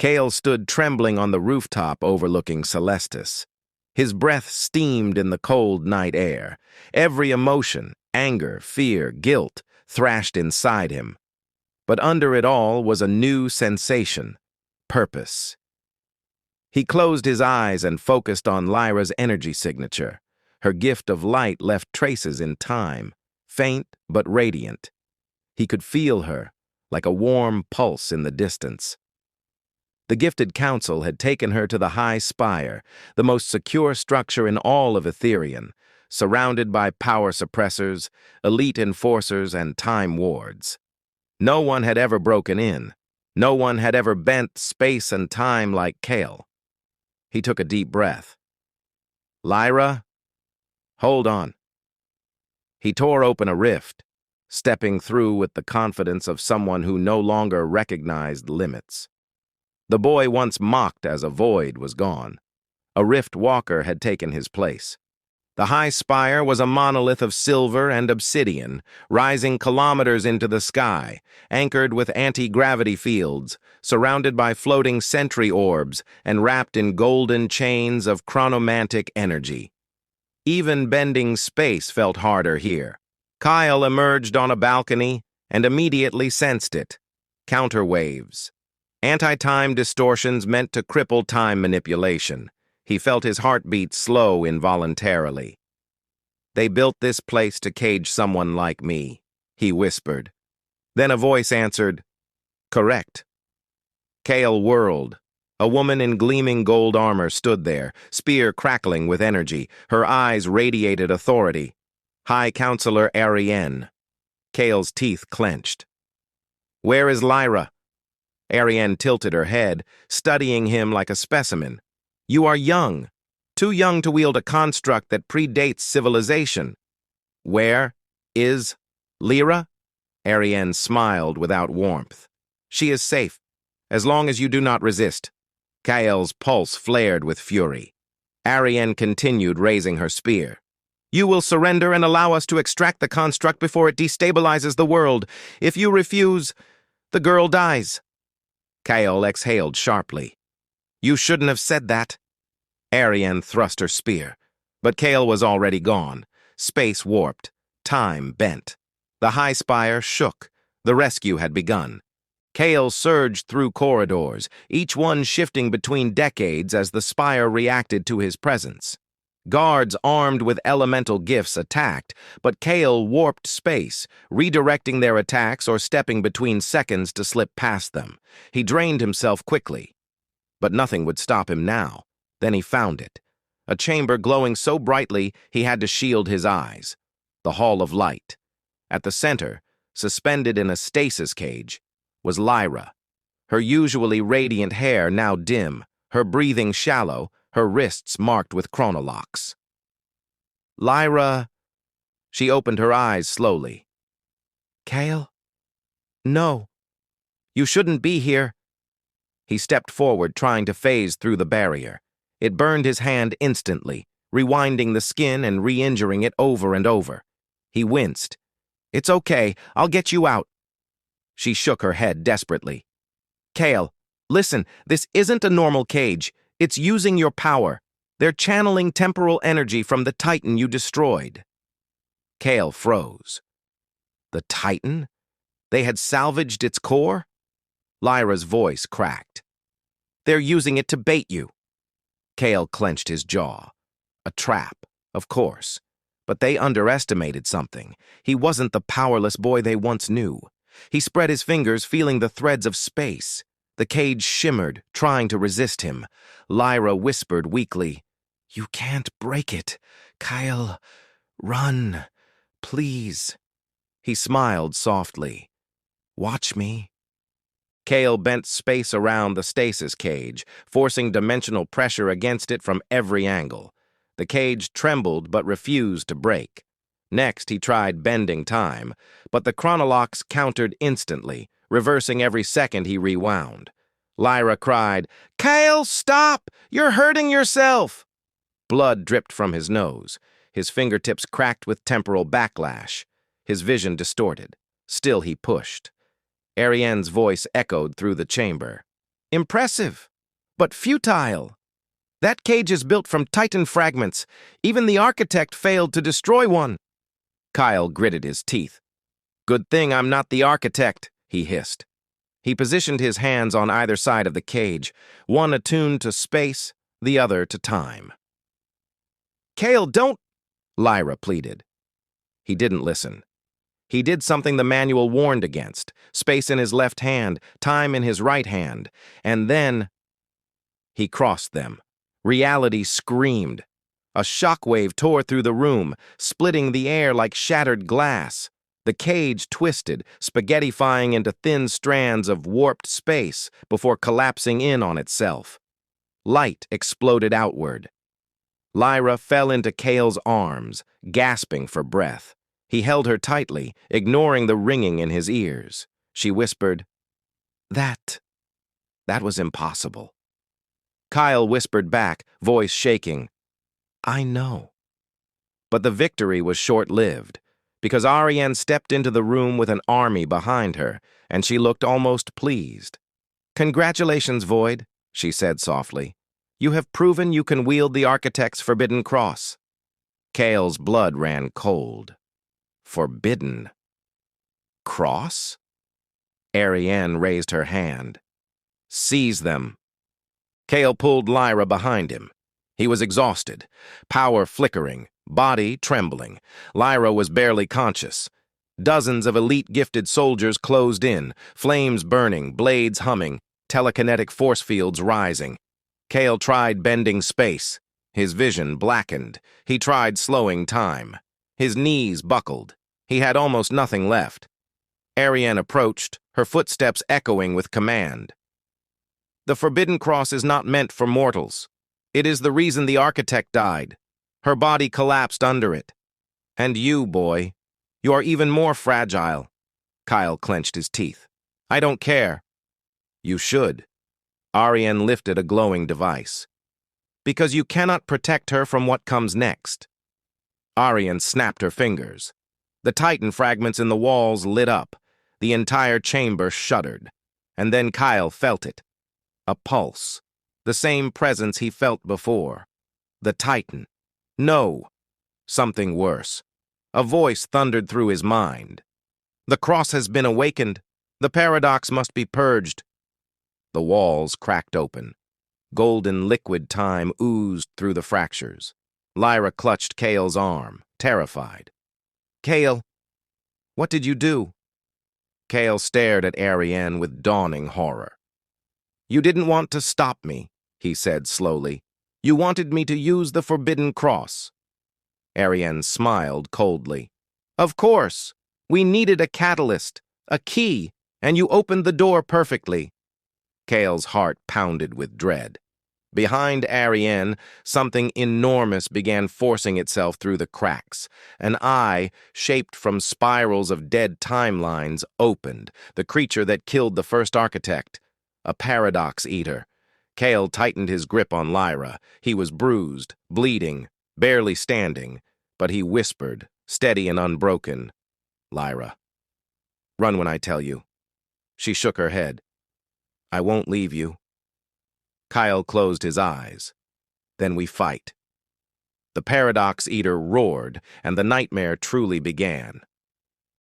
Kale stood trembling on the rooftop overlooking Celestis. His breath steamed in the cold night air. Every emotion, anger, fear, guilt, thrashed inside him. But under it all was a new sensation, purpose. He closed his eyes and focused on Lyra's energy signature. Her gift of light left traces in time, faint but radiant. He could feel her, like a warm pulse in the distance. The gifted council had taken her to the High Spire, the most secure structure in all of Etherian, surrounded by power suppressors, elite enforcers, and time wards. No one had ever broken in. No one had ever bent space and time like Kale. He took a deep breath. Lyra? Hold on. He tore open a rift, stepping through with the confidence of someone who no longer recognized limits. The boy once mocked as a void was gone. A rift walker had taken his place. The High Spire was a monolith of silver and obsidian, rising kilometers into the sky, anchored with anti-gravity fields, surrounded by floating sentry orbs, and wrapped in golden chains of chronomantic energy. Even bending space felt harder here. Kyle emerged on a balcony and immediately sensed it. Counterwaves. Anti-time distortions meant to cripple time manipulation. He felt his heartbeat slow involuntarily. They built this place to cage someone like me, he whispered. Then a voice answered, correct. Kale whirled. A woman in gleaming gold armor stood there, spear crackling with energy. Her eyes radiated authority. High Counselor Arienne. Kale's teeth clenched. Where is Lyra? Arienne tilted her head, studying him like a specimen. You are young, too young to wield a construct that predates civilization. Where is Lyra? Arienne smiled without warmth. She is safe, as long as you do not resist. Kale's pulse flared with fury. Arienne continued, raising her spear. You will surrender and allow us to extract the construct before it destabilizes the world. If you refuse, the girl dies. Kale exhaled sharply. You shouldn't have said that. Arienne thrust her spear, but Kale was already gone. Space warped, time bent. The High Spire shook. The rescue had begun. Kale surged through corridors, each one shifting between decades as the Spire reacted to his presence. Guards armed with elemental gifts attacked, but Kale warped space, redirecting their attacks or stepping between seconds to slip past them. He drained himself quickly. But nothing would stop him now. Then he found it. A chamber glowing so brightly he had to shield his eyes. The Hall of Light. At the center, suspended in a stasis cage, was Lyra. Her usually radiant hair now dim, her breathing shallow, her wrists marked with chronolocks. Lyra... She opened her eyes slowly. Kale? No. You shouldn't be here. He stepped forward, trying to phase through the barrier. It burned his hand instantly, rewinding the skin and re-injuring it over and over. He winced. It's okay, I'll get you out. She shook her head desperately. Kale, listen, this isn't a normal cage. It's using your power. They're channeling temporal energy from the Titan you destroyed. Kale froze. The Titan? They had salvaged its core? Lyra's voice cracked. They're using it to bait you. Kale clenched his jaw. A trap, of course. But they underestimated something. He wasn't the powerless boy they once knew. He spread his fingers, feeling the threads of space. The cage shimmered, trying to resist him. Lyra whispered weakly, You can't break it. Kyle, run, please. He smiled softly. Watch me. Kale bent space around the stasis cage, forcing dimensional pressure against it from every angle. The cage trembled but refused to break. Next, he tried bending time, but the chronolocks countered instantly, reversing every second he rewound. Lyra cried, Kale, stop! You're hurting yourself! Blood dripped from his nose. His fingertips cracked with temporal backlash. His vision distorted. Still he pushed. Arienne's voice echoed through the chamber. Impressive, but futile. That cage is built from Titan fragments. Even the architect failed to destroy one. Kyle gritted his teeth. Good thing I'm not the architect, he hissed. He positioned his hands on either side of the cage, one attuned to space, the other to time. Kale, don't, Lyra pleaded. He didn't listen. He did something the manual warned against, space in his left hand, time in his right hand, and then he crossed them. Reality screamed. A shockwave tore through the room, splitting the air like shattered glass. The cage twisted, spaghettifying into thin strands of warped space before collapsing in on itself. Light exploded outward. Lyra fell into Kale's arms, gasping for breath. He held her tightly, ignoring the ringing in his ears. She whispered, That was impossible. Kyle whispered back, voice shaking, I know. But the victory was short-lived, because Ariane stepped into the room with an army behind her, and she looked almost pleased. Congratulations, Void, she said softly. You have proven you can wield the Architect's forbidden cross. Kale's blood ran cold. Forbidden cross? Ariane raised her hand. Seize them. Kale pulled Lyra behind him. He was exhausted, power flickering, body trembling. Lyra was barely conscious. Dozens of elite gifted soldiers closed in, flames burning, blades humming, telekinetic force fields rising. Kale tried bending space. His vision blackened. He tried slowing time. His knees buckled. He had almost nothing left. Ariane approached, her footsteps echoing with command. The Forbidden Cross is not meant for mortals. It is the reason the Architect died. Her body collapsed under it. And you, boy, you are even more fragile. Kyle clenched his teeth. I don't care. You should. Ariane lifted a glowing device. Because you cannot protect her from what comes next. Ariane snapped her fingers. The Titan fragments in the walls lit up. The entire chamber shuddered. And then Kyle felt it. A pulse. The same presence he felt before. The Titan. No. Something worse. A voice thundered through his mind. The cross has been awakened. The paradox must be purged. The walls cracked open. Golden liquid time oozed through the fractures. Lyra clutched Kale's arm, terrified. Kale, what did you do? Kale stared at Ariane with dawning horror. You didn't want to stop me, he said slowly. You wanted me to use the Forbidden Cross. Ariane smiled coldly. Of course. We needed a catalyst, a key, and you opened the door perfectly. Kale's heart pounded with dread. Behind Ariane, something enormous began forcing itself through the cracks. An eye, shaped from spirals of dead timelines, opened, the creature that killed the first architect. A paradox eater. Kale tightened his grip on Lyra. He was bruised, bleeding, barely standing, but he whispered, steady and unbroken, Lyra, run when I tell you. She shook her head. I won't leave you. Kyle closed his eyes. Then we fight. The paradox eater roared, and the nightmare truly began.